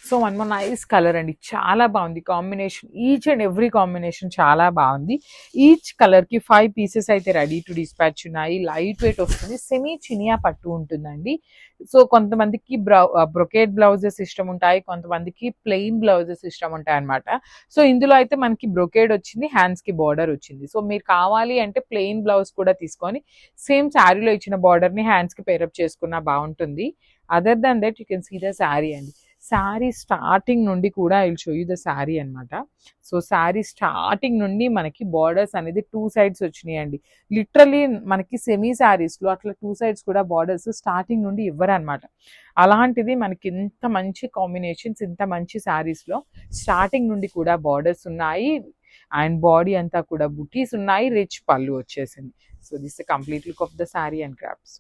So one more nice colour అండి, చాలా బాగుంది combination. Each and every combination చాలా బాగుంది. ఈచ్ కలర్ కి 5 పీసెస్ అయితే రెడీ టు డిస్పాచ్ ఉన్నాయి. లైట్ వెయిట్ వస్తుంది, సెమీ చినియా పట్టు ఉంటుందండి. సో కొంతమందికి బ్రొకేడ్ బ్లౌజెస్ ఇష్టం ఉంటాయి, కొంతమందికి ప్లెయిన్ బ్లౌజెస్ ఇష్టం ఉంటాయి అనమాట. సో ఇందులో అయితే మనకి బ్రొకేడ్ వచ్చింది, హ్యాండ్స్ కి బార్డర్ వచ్చింది. సో మీరు కావాలి అంటే ప్లెయిన్ బ్లౌజ్ కూడా తీసుకొని సేమ్ శారీలో ఇచ్చిన బార్డర్ ని హ్యాండ్స్ కి పేరప్ చేసుకున్నా బాగుంటుంది. Other than that you can see the sari అండి. శారీ స్టార్టింగ్ నుండి కూడా I will show you the sari అనమాట. సో శారీ స్టార్టింగ్ నుండి మనకి బార్డర్స్ అనేది 2 సైడ్స్ వచ్చినాయండి. లిటరలీ మనకి సెమీ శారీస్లో అట్లా 2 సైడ్స్ కూడా బార్డర్స్ స్టార్టింగ్ నుండి ఇవ్వరనమాట. అలాంటిది మనకి ఇంత మంచి కాంబినేషన్స్, ఇంత మంచి శారీస్లో స్టార్టింగ్ నుండి కూడా బార్డర్స్ ఉన్నాయి. అండ్ బాడీ అంతా కూడా బుటీస్ ఉన్నాయి, రిచ్ పళ్ళు వచ్చేసింది. So this the complete look of the sari and crafts.